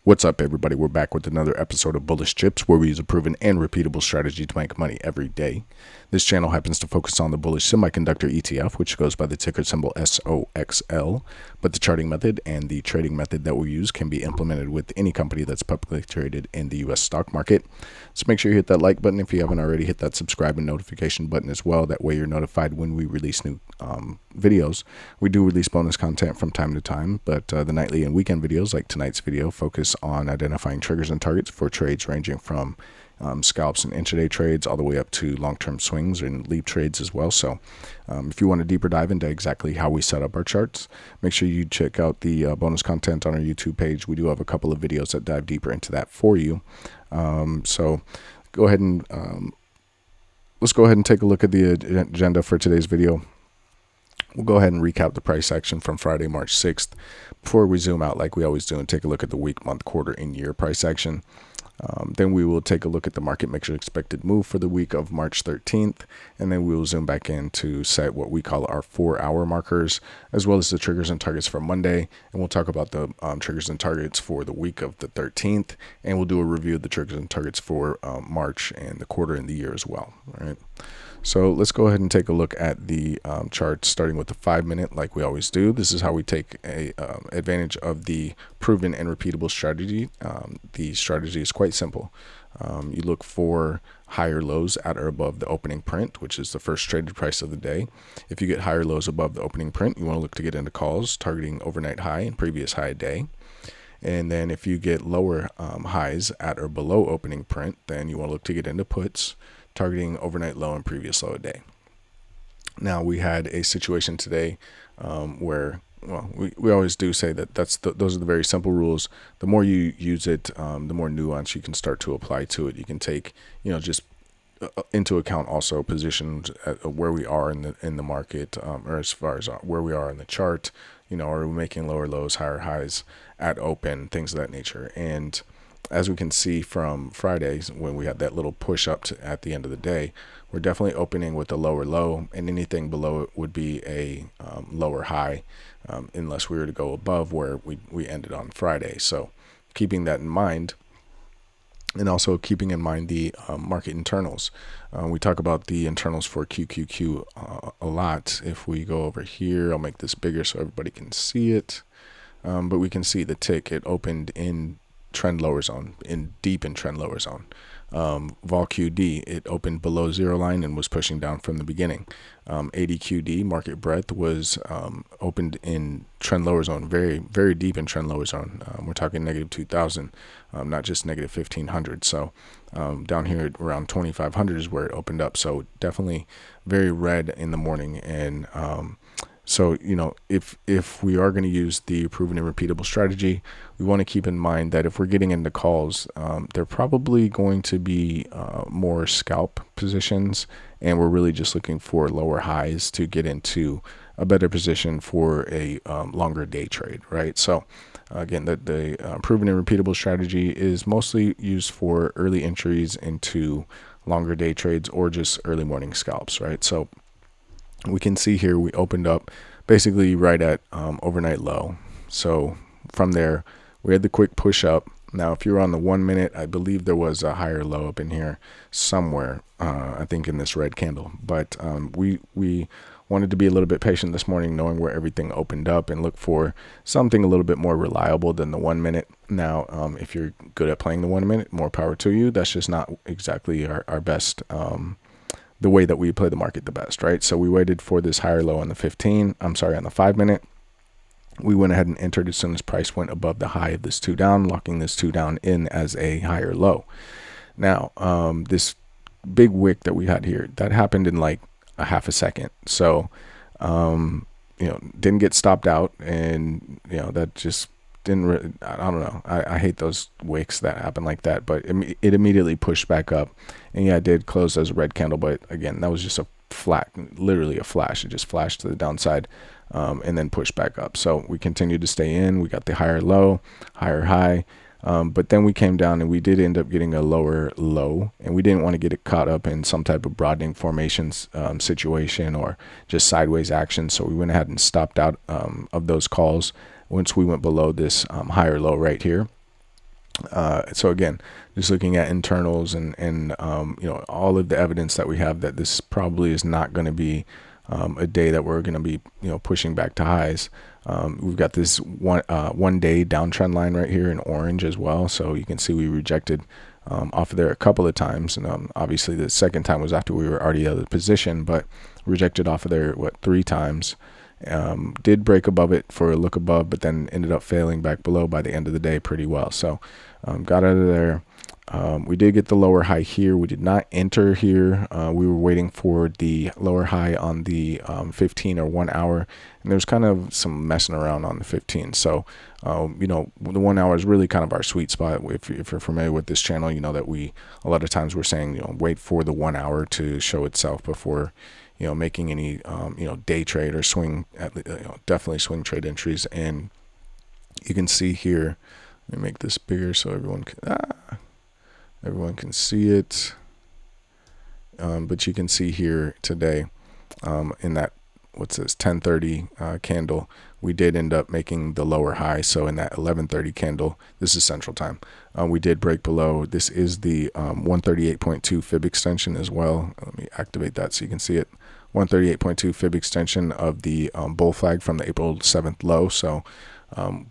What's up, everybody? We're back with another episode of Bullish Chips, where we use a proven and repeatable strategy to make money every day. This channel happens to focus on the Bullish Semiconductor ETF, which goes by the ticker symbol SOXL, but the charting method and the trading method that we use can be implemented with any company that's publicly traded in the U.S. stock market. So make sure you hit that like button if you haven't already. Hit that subscribe and notification button as well. That way you're notified when we release new videos. We do release bonus content from time to time, but the nightly and weekend videos, like tonight's video, focus on identifying triggers and targets for trades ranging from scalps and intraday trades all the way up to long-term swings and leap trades as well. So if you want a deeper dive into exactly how we set up our charts, make sure you check out the bonus content on our YouTube page. We do have a couple of videos that dive deeper into that for you. So go ahead and let's go ahead and take a look at the agenda for today's video. We'll go ahead and recap the price action from Friday, March 6th before we zoom out like we always do and take a look at the week, month, quarter, and year price action. Then we will take a look at the market mixture expected move for the week of March 13th, and then we will zoom back in to set what we call our 4-hour markers, as well as the triggers and targets for Monday. And we'll talk about the triggers and targets for the week of the 13th, and we'll do a review of the triggers and targets for March and the quarter and the year as well. All right. So let's go ahead and take a look at the charts, starting with the 5-minute like we always do. This is how we take advantage of the proven and repeatable strategy. The strategy is quite simple. You look for higher lows at or above the opening print, which is the first traded price of the day. If you get higher lows above the opening print, you want to look to get into calls targeting overnight high and previous high day. And then if you get lower highs at or below opening print, then you want to look to get into puts targeting overnight low and previous low a day. Now we had a situation today where, well, we always do say that those are the very simple rules. The more you use it, the more nuance you can start to apply to it. You can take, just into account also positions at where we are in the market, or as far as where we are in the chart. Are we making lower lows, higher highs at open, things of that nature. And as we can see from Fridays, when we had that little push up at the end of the day, we're definitely opening with a lower low, and anything below it would be a lower high, unless we were to go above where we ended on Friday. So keeping that in mind, and also keeping in mind the market internals. We talk about the internals for QQQ a lot. If we go over here, I'll make this bigger so everybody can see it. But we can see the tick. It opened in trend lower zone, deep in trend lower zone. Vol QD, it opened below zero line and was pushing down from the beginning. ADQD, market breadth, was opened in trend lower zone, very, very deep in trend lower zone. We're talking negative 2,000, not just negative 1,500. So down here at around 2,500 is where it opened up. So definitely very red in the morning. And so, if we are going to use the proven and repeatable strategy, we want to keep in mind that if we're getting into calls, they're probably going to be more scalp positions, and we're really just looking for lower highs to get into a better position for a longer day trade, right? So again, the proven and repeatable strategy is mostly used for early entries into longer day trades or just early morning scalps, right? So we can see here we opened up basically right at overnight low. So from there, we had the quick push up. Now, if you're on the 1 minute, I believe there was a higher low up in here somewhere, I think in this red candle. But we wanted to be a little bit patient this morning, knowing where everything opened up, and look for something a little bit more reliable than the 1 minute. Now, if you're good at playing the 1 minute, more power to you. That's just not exactly our best the way that we play the market the best, right? So we waited for this higher low on the 5 minute. We went ahead and entered as soon as price went above the high of this 2 down, locking this 2 down in as a higher low. Now, this big wick that we had here, that happened in like a half a second. So, didn't get stopped out, and, that just didn't really, I don't know. I hate those wicks that happen like that, but it immediately pushed back up, and yeah, it did close as a red candle, but again, that was just literally a flash. It just flashed to the downside, and then pushed back up. So we continued to stay in. We got the higher low, higher high, but then we came down, and we did end up getting a lower low, and we didn't want to get it caught up in some type of broadening formations situation or just sideways action. So we went ahead and stopped out of those calls once we went below this higher low right here. So again, just looking at internals and all of the evidence that we have that this probably is not going to be a day that we're going to be pushing back to highs. We've got this one day downtrend line right here in orange as well. So you can see we rejected off of there a couple of times, and obviously the second time was after we were already out of the position, but rejected off of there 3 times. Did break above it for a look above, but then ended up failing back below by the end of the day pretty well. So got out of there. We did get the lower high here. We did not enter here. We were waiting for the lower high on the 15 or 1 hour, and there's kind of some messing around on the 15. So the 1 hour is really kind of our sweet spot. If you're familiar with this channel, you know that a lot of times we're saying wait for the 1 hour to show itself before making any day trade or swing, definitely swing trade entries. And you can see here, let me make this bigger so everyone can see it. But you can see here today in that what's this 1030 candle, we did end up making the lower high. So in that 1130 candle, this is central time, we did break below. This is the 138.2 fib extension as well. Let me activate that so you can see it. 138.2 fib extension of the bull flag from the April 7th low. So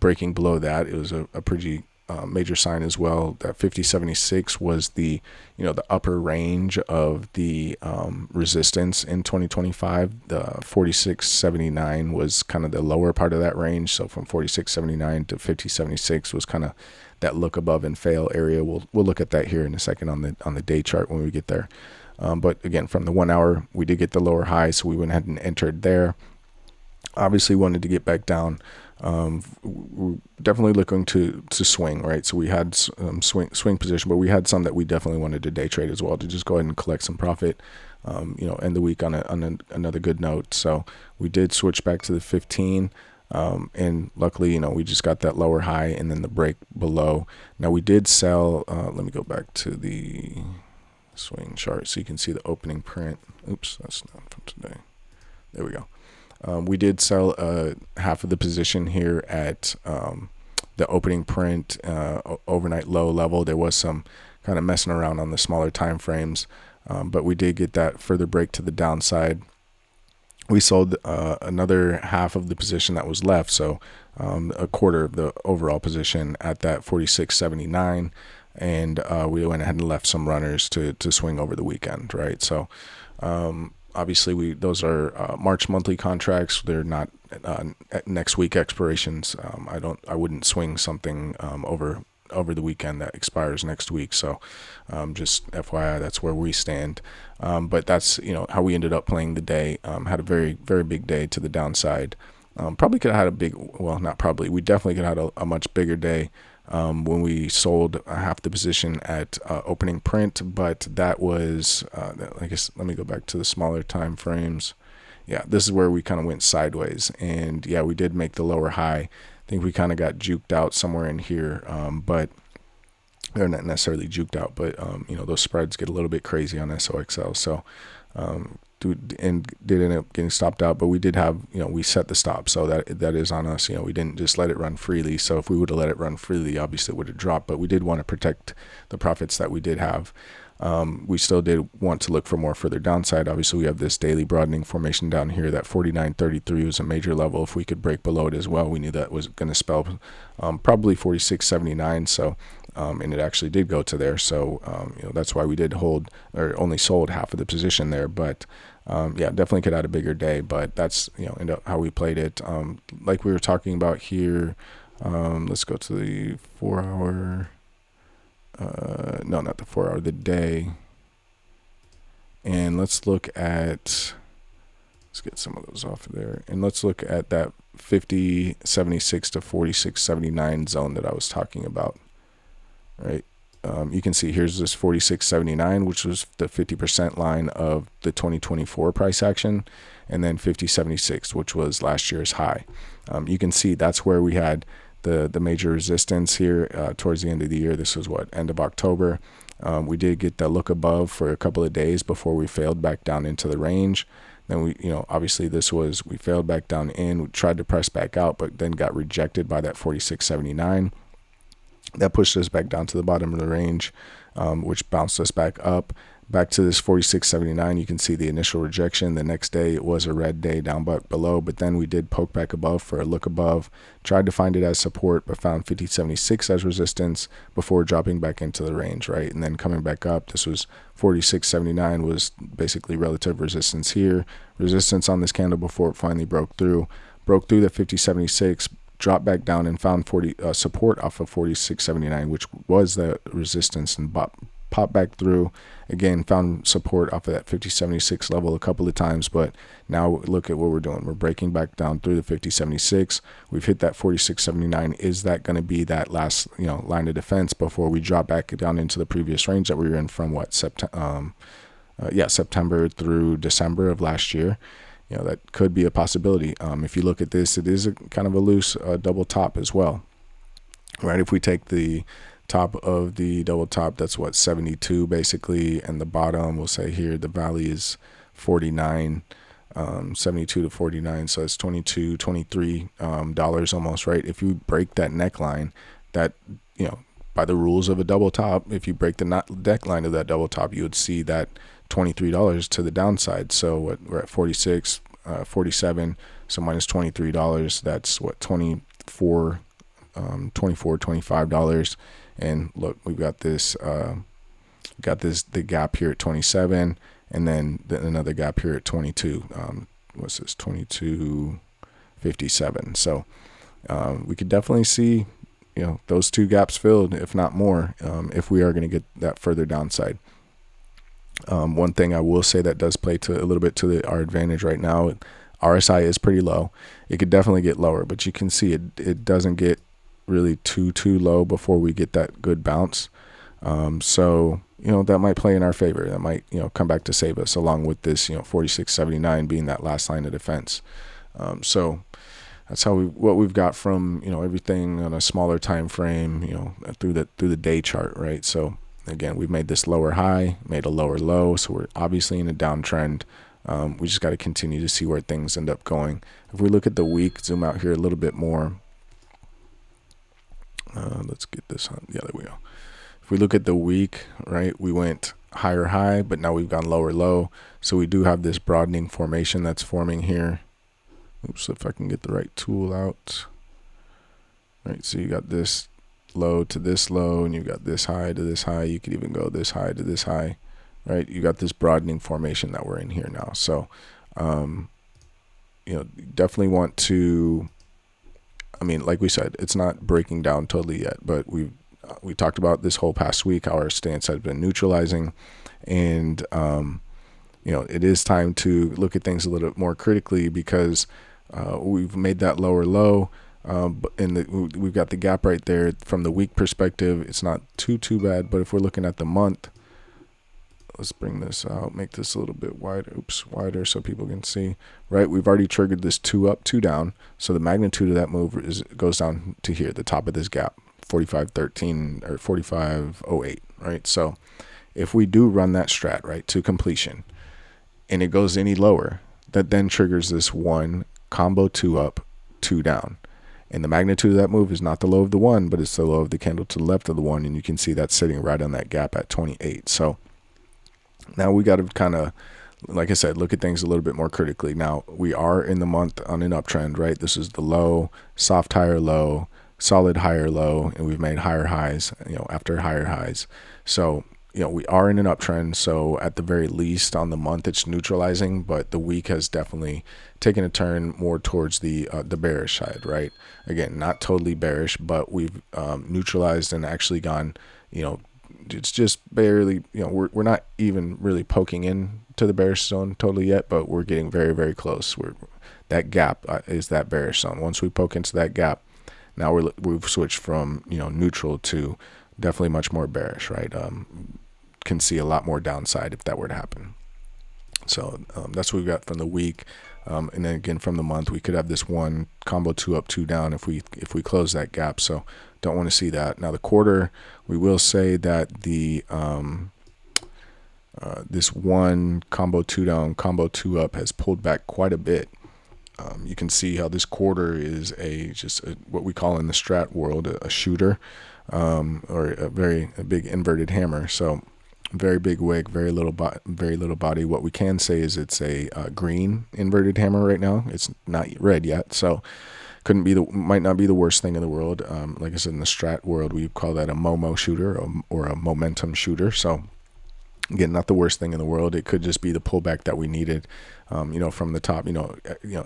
breaking below that, it was a pretty major sign as well. That 5076 was the the upper range of the resistance in 2025. The 4679 was kind of the lower part of that range. So from 4679 to 5076 was kind of that look above and fail area. We'll look at that here in a second on the day chart when we get there. But again, from the 1 hour, we did get the lower high, so we went ahead and entered there. Obviously wanted to get back down. We're definitely looking to swing, right? So we had swing position, but we had some that we definitely wanted to day trade as well, to just go ahead and collect some profit, end the week on another good note. So we did switch back to the 15. And luckily, we just got that lower high and then the break below. Now we did sell, let me go back to the swing chart so you can see the opening print. Oops, that's not from today. There we go. We did sell half of the position here at the opening print overnight low level. There was some kind of messing around on the smaller time frames, but we did get that further break to the downside. We sold another half of the position that was left, so a quarter of the overall position at that 4679. And we went ahead and left some runners to swing over the weekend, right? So obviously those are March monthly contracts. They're not next week expirations. I wouldn't swing something over the weekend that expires next week. So just FYI, that's where we stand. But that's how we ended up playing the day. Had a very, very big day to the downside. Probably could have had not probably, we definitely could have had a much bigger day when we sold half the position at opening print, but that was I guess let me go back to the smaller time frames. Yeah, this is where we kind of went sideways, and yeah, we did make the lower high. I think we kind of got juked out somewhere in here, but they're not necessarily juked out, but those spreads get a little bit crazy on SOXL. So did end up getting stopped out, but we did have, we set the stop, so that is on us. We didn't just let it run freely. So if we would have let it run freely, obviously it would have dropped, but we did want to protect the profits that we did have. We still did want to look for more further downside. Obviously we have this daily broadening formation down here. That 49.33 was a major level. If we could break below it as well, we knew that was going to spell probably 46.79. So and it actually did go to there. So that's why we did hold, or only sold half of the position there. But yeah, definitely could have had a bigger day, but that's end up how we played it. Like we were talking about here, let's go to the 4 hour. No, not the 4 hour, the day. And let's look at, let's get some of those off of there. And let's look at that 50.76 to 46.79 zone that I was talking about, right? You can see here's this 46.79, which was the 50% line of the 2024 price action, and then 50.76, which was last year's high. You can see that's where we had the major resistance here towards the end of the year. This was end of October. We did get the look above for a couple of days before we failed back down into the range. Then we, obviously we failed back down in, we tried to press back out, but then got rejected by that 46.79. That pushed us back down to the bottom of the range, which bounced us back up, back to this 46.79. You can see the initial rejection. The next day it was a red day down below, but then we did poke back above for a look above, tried to find it as support, but found 50.76 as resistance before dropping back into the range, right? And then coming back up, this was 46.79 was basically relative resistance here, resistance on this candle before it finally broke through the 50.76, dropped back down and found support off of 46.79, which was the resistance, and popped back through again, found support off of that 50.76 level a couple of times. But now look at what we're doing. We're breaking back down through the 50.76. We've hit that 46.79. Is that going to be that last line of defense before we drop back down into the previous range that we were in from what September through December of last year? That could be a possibility. If you look at this, it is kind of a loose double top as well, right? If we take the top of the double top, that's what, 72 basically, and the bottom, we'll say here the valley is 49, 72 to 49, so it's $23 almost, right? If you break that neckline, that by the rules of a double top, if you break the neckline of that double top, you would see that $23 to the downside. So we're at 46, 47, so minus $23, that's what, $24, $25. And look, we've got this the gap here at 27, and then another gap here at 22. What's this? 22.57. So we could definitely see those two gaps filled, if not more, if we are going to get that further downside. One thing I will say that does play to a little bit to our advantage right now, RSI is pretty low. It could definitely get lower, but you can see it doesn't get really too low before we get that good bounce. So that might play in our favor. That might come back to save us, along with this 46.79 being that last line of defense. So that's what we've got from everything on a smaller time frame, through the day chart, right? So again, we've made this lower high, made a lower low, so we're obviously in a downtrend. We just got to continue to see where things end up going. If we look at the week, zoom out here a little bit more. Let's get this on. Yeah, there we go. If we look at the week, right, we went higher high, but now we've gone lower low. So we do have this broadening formation that's forming here. Oops, if I can get the right tool out. Right, so you got this low to this low, and you got this high to this high. You could even go this high to this high, right? You got this broadening formation that we're in here now. So, definitely want to. I mean, like we said, it's not breaking down totally yet, but we talked about this whole past week how our stance has been neutralizing, and it is time to look at things a little bit more critically, because we've made that lower low, and we've got the gap right there. From the week perspective, it's not too bad, but if we're looking at the month, let's bring this out, make this a little bit wider so people can see, right? We've already triggered this 2 up, 2 down. So the magnitude of that move goes down to here, the top of this gap, 45.13 or 45.08, right? So if we do run that strat, right, to completion, and it goes any lower, that then triggers this 1 combo 2 up, 2 down. And the magnitude of that move is not the low of the 1, but it's the low of the candle to the left of the 1. And you can see that's sitting right on that gap at 28. So now we got to kind of, like I said, look at things a little bit more critically. Now we are in the month on an uptrend, right? This is the low, soft higher low, solid higher low, and we've made higher highs, after higher highs. So, we are in an uptrend. So at the very least on the month, it's neutralizing, but the week has definitely taken a turn more towards the bearish side, right? Again, not totally bearish, but we've neutralized and actually gone, it's just barely, we're not even really poking in to the bearish zone totally yet, but we're getting very, very close. That gap is that bearish zone. Once we poke into that gap, now we've switched from neutral to definitely much more bearish, right? Can see a lot more downside if that were to happen. So that's what we got from the week, and then again from the month, we could have this 1 combo 2 up, 2 down if we close that gap. So don't want to see that. Now the quarter, we will say that the this 1 combo 2 down, combo 2 up has pulled back quite a bit. You can see how this quarter is just what we call in the strat world a shooter. or a big inverted hammer. So very big wick, very little body. What we can say is it's a green inverted hammer right now. It's not red yet, so might not be the worst thing in the world. Like I said, in the STRAT world, we call that a MOMO shooter or a momentum shooter. So again, not the worst thing in the world. It could just be the pullback that we needed, from the top.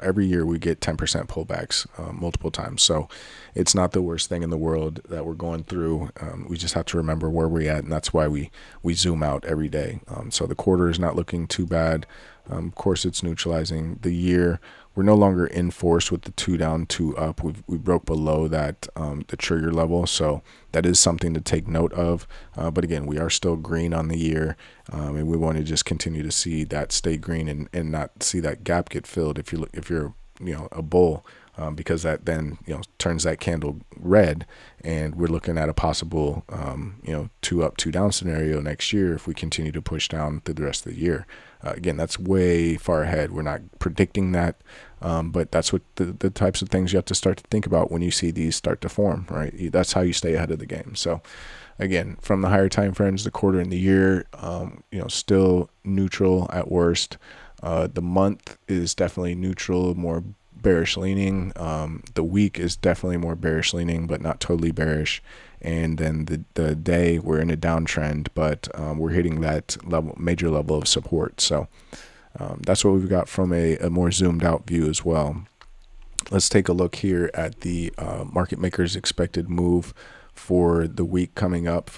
Every year we get 10% pullbacks multiple times. So it's not the worst thing in the world that we're going through. We just have to remember where we're at, and that's why we zoom out every day. So the quarter is not looking too bad. Of course, it's neutralizing the year. We're no longer in force with the 2 down, 2 up. We broke below that the trigger level, so that is something to take note of. But again, we are still green on the year, and we want to just continue to see that stay green and not see that gap get filled. If you're a bull, because that then turns that candle red, and we're looking at a possible 2 up, 2 down scenario next year if we continue to push down through the rest of the year. Again, that's way far ahead. We're not predicting that, but that's what the types of things you have to start to think about when you see these start to form, right? That's how you stay ahead of the game. So again, from the higher time frames, the quarter and the year, still neutral at worst. The month is definitely neutral, more bearish leaning. The week is definitely more bearish leaning, but not totally bearish. And then the day, we're in a downtrend, but we're hitting that major level of support. So that's what we've got from a more zoomed out view as well. Let's take a look here at the market makers expected move for the week coming up,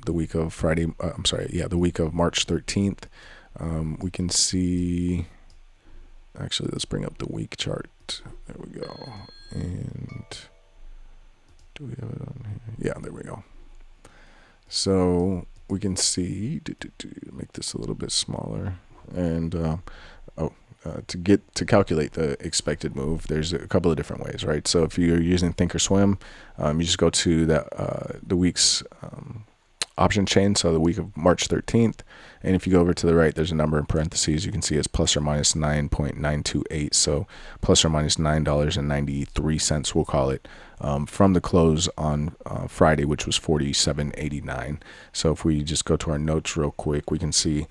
the week of the week of March 13th. We can see, actually, let's bring up the week chart. There we go. And do we have it on here? Yeah, there we go. So we can see, make this a little bit smaller, and to calculate the expected move, there's a couple of different ways, right? So if you're using Thinkorswim, you just go to the week's option chain, so the week of March 13th, and if you go over to the right, there's a number in parentheses. You can see it's plus or minus 9.928, so plus or minus $9.93, we'll call it, from the close on Friday, which was 47.89. So if we just go to our notes real quick, we can see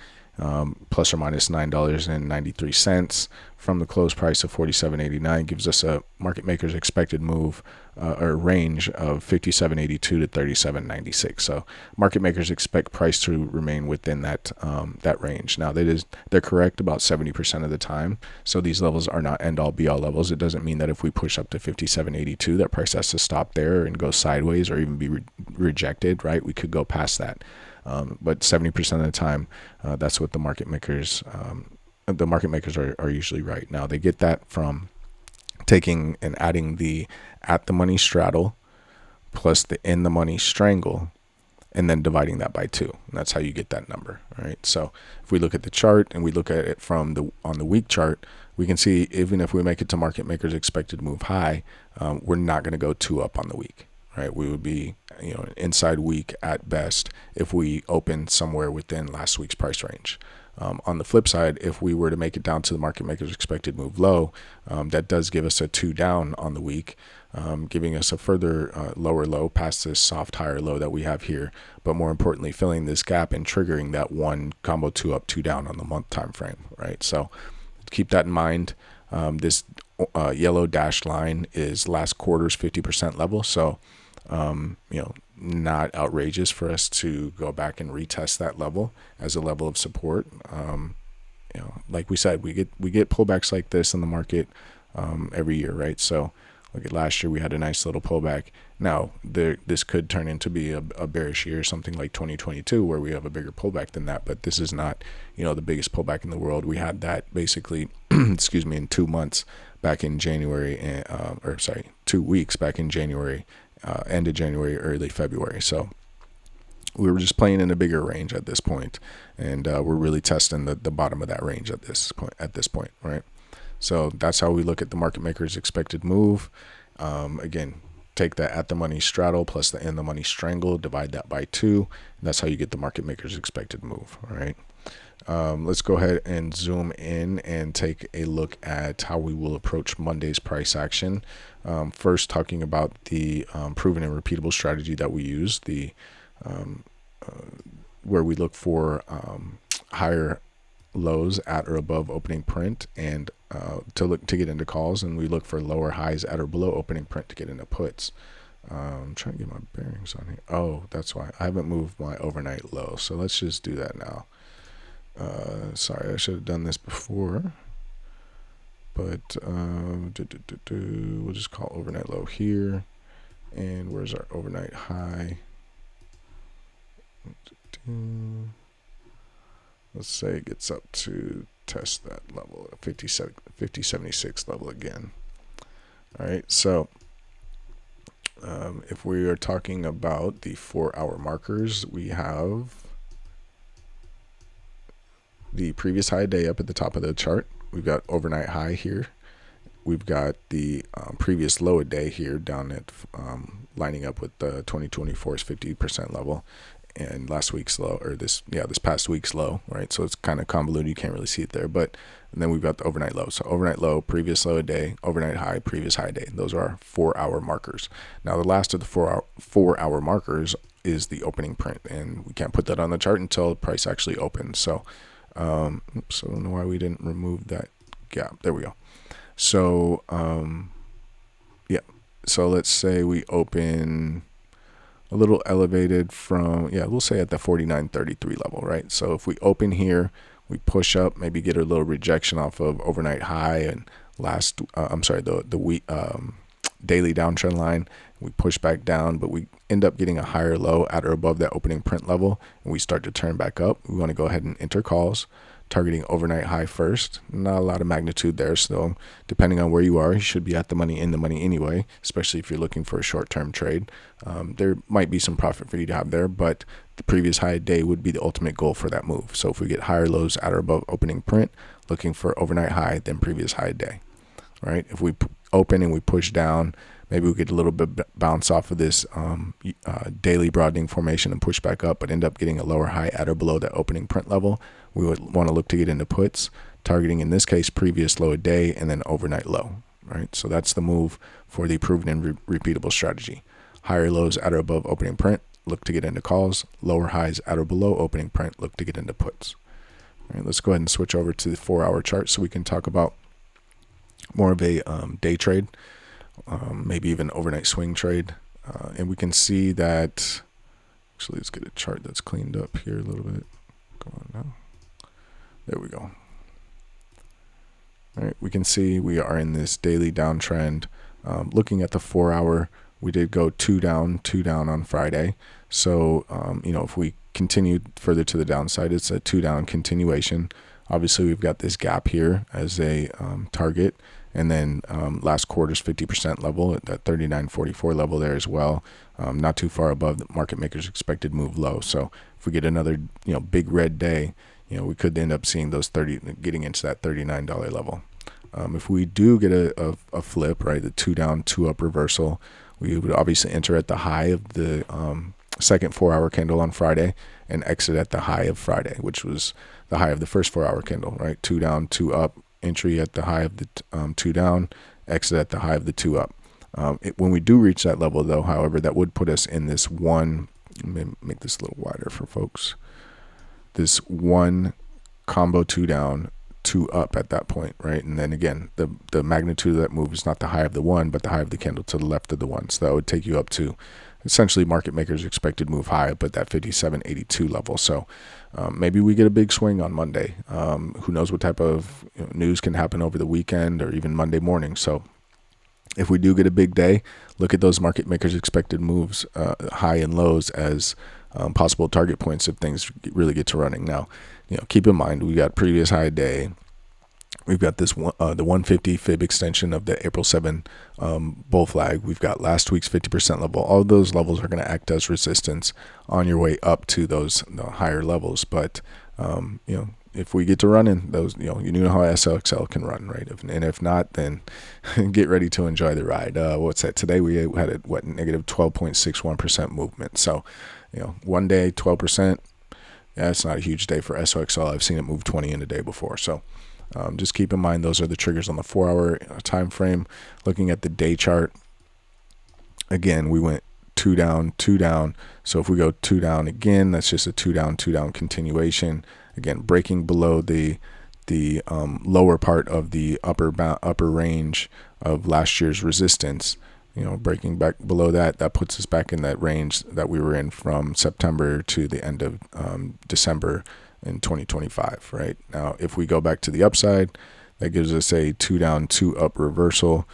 plus or minus $9.93 from the close price of 47.89 gives us a market maker's expected move or range of 57.82 to 37.96. So market makers expect price to remain within that range. Now they're correct about 70% of the time. So these levels are not end all be all levels. It doesn't mean that if we push up to 57.82 that price has to stop there and go sideways or even be rejected, right? We could go past that. But 70% of the time, that's what the market makers are usually right. Now they get that from taking and adding the at the money straddle plus the in the money strangle, and then dividing that by 2. And that's how you get that number. All right. So if we look at the chart and we look at it on the week chart, we can see even if we make it to market makers expected move high, we're not going to go 2 up on the week. Right, we would be an inside week at best if we opened somewhere within last week's price range. On the flip side, if we were to make it down to the market maker's expected move low, that does give us a 2 down on the week, giving us a further lower low past this soft higher low that we have here. But more importantly, filling this gap and triggering that 1 combo 2 up, 2 down on the month time frame. Right, so keep that in mind. This yellow dashed line is last quarter's 50% level. So not outrageous for us to go back and retest that level as a level of support. Like we said, we get pullbacks like this in the market every year, right? So look at last year, we had a nice little pullback. Now this could turn into be a bearish year, something like 2022, where we have a bigger pullback than that. But this is not the biggest pullback in the world. We had that basically excuse me, in 2 months back in January, 2 weeks back in January, end of January, early February. So we were just playing in a bigger range at this point, and we're really testing the bottom of that range at this point, right? So that's how we look at the market maker's expected move. Again, take that at the money straddle plus the in the money strangle, divide that by 2, and that's how you get the market maker's expected move. All right. Let's go ahead and zoom in and take a look at how we will approach Monday's price action. First, talking about the proven and repeatable strategy that we use, where we look for higher lows at or above opening print and to get into calls, and we look for lower highs at or below opening print to get into puts. I'm trying to get my bearings on here. Oh, that's why I haven't moved my overnight low. So let's just do that now. Sorry, I should have done this before, but we'll just call overnight low here. And where's our overnight high? Let's say it gets up to test that level, 5076 level again. All right, so if we are talking about the 4-hour markers, we have the previous high day up at the top of the chart. We've got overnight high here. We've got the previous low a day here down at lining up with the 2024's 50% level and last week's low, or this past week's low, right? So it's kind of convoluted. You can't really see it there, but and then we've got the overnight low. So overnight low, previous low a day, overnight high, previous high day. Those are our 4-hour markers. Now the last of the 4-hour markers is the opening print, and we can't put that on the chart until the price actually opens. So oops, I don't know why we didn't remove that gap. There we go. So yeah, so let's say we open a little elevated from, we'll say at the 49.33 level, right? So if we open here, we push up, maybe get a little rejection off of overnight high and the week daily downtrend line. We push back down, but we end up getting a higher low at or above that opening print level, and we start to turn back up. We want to go ahead and enter calls, targeting overnight high first. Not a lot of magnitude there, so depending on where you are, you should be at the money, in the money anyway, especially if you're looking for a short-term trade. There might be some profit for you to have there, but the previous high day would be the ultimate goal for that move. So if we get higher lows at or above opening print, looking for overnight high, then previous high day, right? If we open and we push down, maybe we get a little bit bounce off of this daily broadening formation and push back up, but end up getting a lower high at or below that opening print level. We would want to look to get into puts, targeting in this case previous low a day and then overnight low, right? So that's the move for the proven and repeatable strategy. Higher lows at or above opening print, look to get into calls. Lower highs at or below opening print, look to get into puts. All right, let's go ahead and switch over to the 4-hour chart so we can talk about more of a day trade, maybe even overnight swing trade. And we can see that, actually let's get a chart that's cleaned up here a little bit. Come on now. There we go. All right, we can see we are in this daily downtrend. Looking at the 4-hour, we did go two down on Friday. So, if we continue further to the downside, it's a 2-down continuation. Obviously, we've got this gap here as a target. And then last quarter's 50% level at that 39.44 level there as well. Not too far above the market maker's expected move low. So if we get another, big red day, we could end up seeing those getting into that $39 level. If we do get a flip, right, the 2-down, 2-up reversal, we would obviously enter at the high of the second 4-hour candle on Friday and exit at the high of Friday, which was the high of the first 4-hour candle, right? 2-down, 2-up, entry at the high of the 2-down, exit at the high of the 2-up. When we do reach that level, though, however, that would put us in this one, let me make this a little wider for folks, this one combo 2-down, 2-up at that point, right? And then again, the magnitude of that move is not the high of the 1, but the high of the candle to the left of the 1. So that would take you up to essentially market makers expected move high, but that 57.82 level. So maybe we get a big swing on Monday. Who knows what type of news can happen over the weekend or even Monday morning. So if we do get a big day, look at those market makers expected moves, high and lows, as possible target points if things really get to running. Now, keep in mind, we got previous high day. We've got this the 150 fib extension of the April 7 bull flag. We've got last week's 50% level. All of those levels are going to act as resistance on your way up to those higher levels. But if we get to running those, you know how SOXL can run, right? And if not, then get ready to enjoy the ride. What's that? Today we had a negative 12.61% movement. So, one day 12%. Yeah, it's not a huge day for SOXL. I've seen it move 20 in a day before. So just keep in mind those are the triggers on the 4-hour time frame. Looking at the day chart, again, we went 2 down, 2 down. So if we go 2 down again, that's just a 2 down, 2 down continuation. Again, breaking below the lower part of the upper range of last year's resistance. Breaking back below that puts us back in that range that we were in from September to the end of December in 2025. Right now, if we go back to the upside, that gives us a 2 down, 2 up reversal.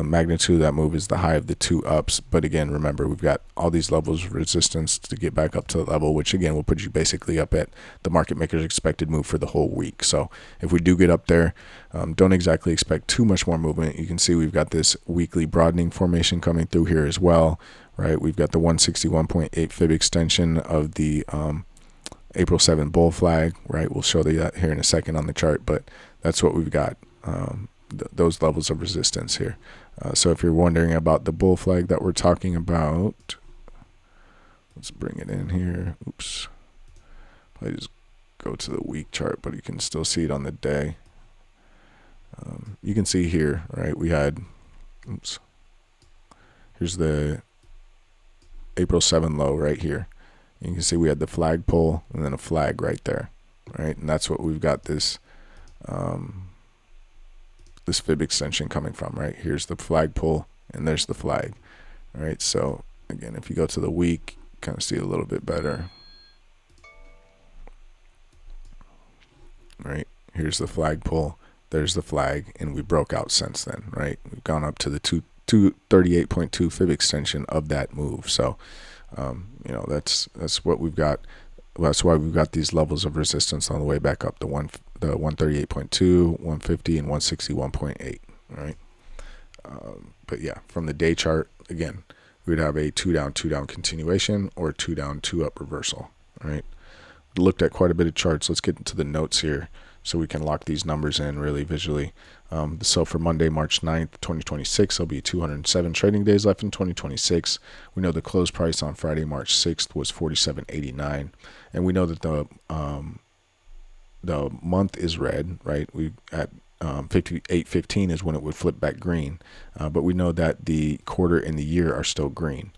Magnitude of that move is the high of the 2 ups. But again, remember, we've got all these levels of resistance to get back up to the level, which again will put you basically up at the market maker's expected move for the whole week. So if we do get up there, don't exactly expect too much more movement. You can see we've got this weekly broadening formation coming through here as well, right? We've got the 161.8 fib extension of the April 7 bull flag, right? We'll show you that here in a second on the chart, but that's what we've got. Those levels of resistance here. So if you're wondering about the bull flag that we're talking about, let's bring it in here. Oops. I just go to the week chart, but you can still see it on the day. You can see here, right? We had, here's the April 7 low right here. You can see we had the flag pull and then a flag right there, right? And that's what we've got this this fib extension coming from, right? Here's the flag pull and there's the flag. All right, so again, if you go to the week, kind of see it a little bit better. Right, here's the flag pull, there's the flag, and we broke out since then, right? We've gone up to the 238.2 fib extension of that move. So that's what we've got. That's why we've got these levels of resistance on the way back up, the 138.2, 150, and 161.8, right? But yeah, from the day chart, again, we'd have a 2 down, 2 down continuation or 2 down, 2 up reversal, right? Looked at quite a bit of charts. Let's get into the notes here so we can lock these numbers in really visually. So for Monday, March 9th, 2026, there'll be 207 trading days left in 2026. We know the close price on Friday, March 6th was 47.89, and we know that the month is red, right? We at 58.15 is when it would flip back green, but we know that the quarter and the year are still green.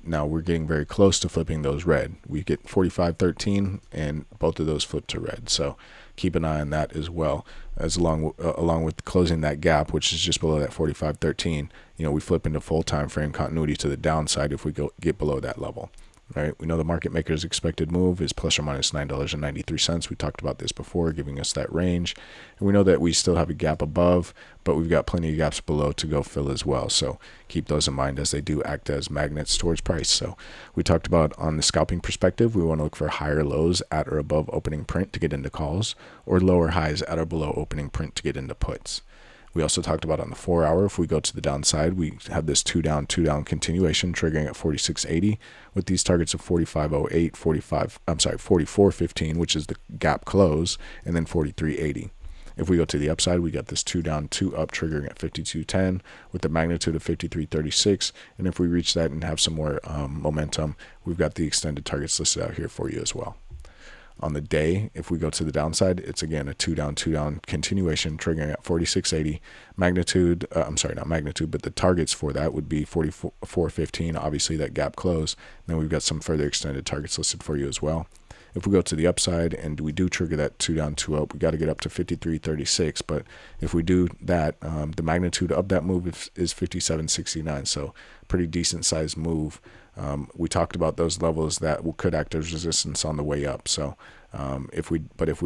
Now we're getting very close to flipping those red. We get 45.13 and both of those flip to red. So keep an eye on that as well, as along with closing that gap, which is just below that 45.13. We flip into full time frame continuity to the downside if we get below that level. Right, we know the market maker's expected move is plus or minus $9.93. We talked about this before, giving us that range. And we know that we still have a gap above, but we've got plenty of gaps below to go fill as well. So keep those in mind as they do act as magnets towards price. So we talked about on the scalping perspective, we want to look for higher lows at or above opening print to get into calls, or lower highs at or below opening print to get into puts. We also talked about on the 4-hour, if we go to the downside, we have this 2 down, 2 down continuation triggering at 46.80 with these targets of 45.08, 44.15, which is the gap close, and then 43.80. If we go to the upside, we got this 2 down, 2 up triggering at 52.10 with the magnitude of 53.36. And if we reach that and have some more momentum, we've got the extended targets listed out here for you as well. On the day, if we go to the downside, it's again a 2 down, 2 down continuation triggering at 46.80. Magnitude, not magnitude, but the targets for that would be 44.15, obviously that gap close. And then we've got some further extended targets listed for you as well. If we go to the upside and we do trigger that 2 down, 2 up, we got to get up to 53.36. But if we do that, the magnitude of that move is 57.69. So pretty decent sized move. We talked about those levels that could act as resistance on the way up. So if we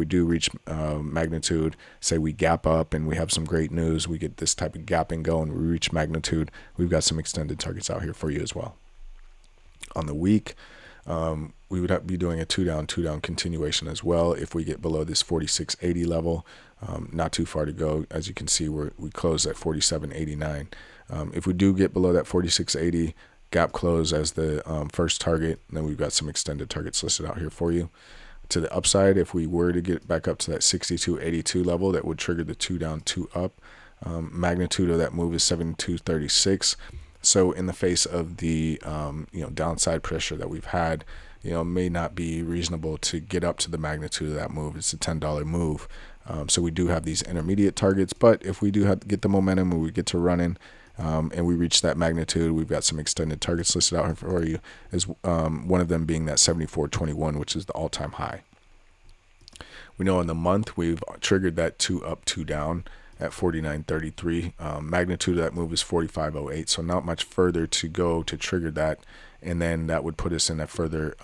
do reach magnitude, say we gap up and we have some great news, we get this type of gapping going, we reach magnitude, we've got some extended targets out here for you as well. On the week, we would be doing a 2 down, 2 down continuation as well. If we get below this 46.80 level, not too far to go. As you can see, we close at 47.89. If we do get below that 46.80, gap close as the first target, then we've got some extended targets listed out here for you. To the upside, if we were to get back up to that 62.82 level, that would trigger the 2 down, 2 up. Magnitude of that move is 72.36. So in the face of the downside pressure that we've had, may not be reasonable to get up to the magnitude of that move. It's a $10 move. So we do have these intermediate targets, but if we do have to get the momentum and we get to running, and we reach that magnitude, we've got some extended targets listed out here for you, as one of them being that 74.21, which is the all-time high. We know in the month we've triggered that 2 up, 2 down at 49.33. Magnitude of that move is 45.08, so not much further to go to trigger that, and then that would put us in a further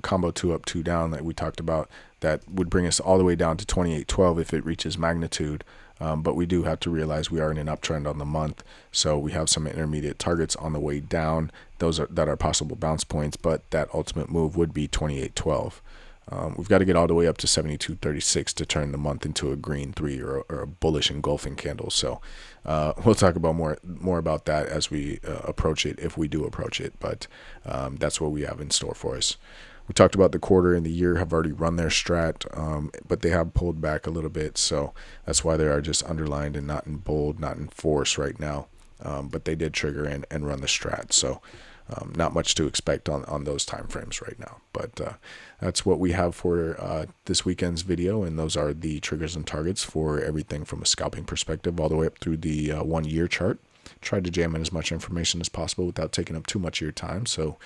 combo 2 up, 2 down that we talked about. That would bring us all the way down to 28.12 if it reaches magnitude. But we do have to realize we are in an uptrend on the month, so we have some intermediate targets on the way down. Those that are possible bounce points, but that ultimate move would be 28.12. We've got to get all the way up to 72.36 to turn the month into a green 3 or a bullish engulfing candle. So we'll talk about more about that as we approach it, if we do approach it. But that's what we have in store for us. We talked about the quarter and the year have already run their strat, but they have pulled back a little bit. So that's why they are just underlined and not in bold, not in force right now. But they did trigger and run the strat. So not much to expect on those time frames right now. But that's what we have for this weekend's video. And those are the triggers and targets for everything from a scalping perspective all the way up through the 1 year chart. Tried to jam in as much information as possible without taking up too much of your time. So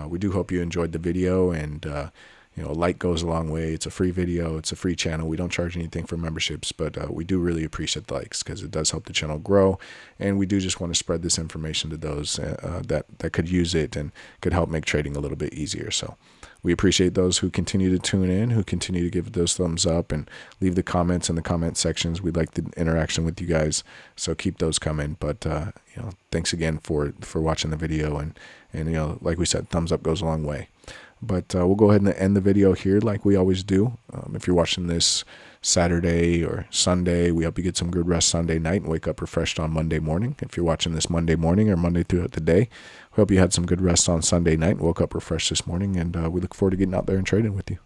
we do hope you enjoyed the video, and a like goes a long way. It's a free video. It's a free channel. We don't charge anything for memberships, but we do really appreciate the likes because it does help the channel grow, and we do just want to spread this information to those that could use it and could help make trading a little bit easier. So we appreciate those who continue to tune in, who continue to give those thumbs up and leave the comments in the comment sections. We'd like the interaction with you guys, so keep those coming. But thanks again for watching the video, and like we said, thumbs up goes a long way. But we'll go ahead and end the video here like we always do. If you're watching this Saturday or Sunday, we hope you get some good rest Sunday night and wake up refreshed on Monday morning. If you're watching this Monday morning or Monday throughout the day, we hope you had some good rest on Sunday night and woke up refreshed this morning. And we look forward to getting out there and trading with you.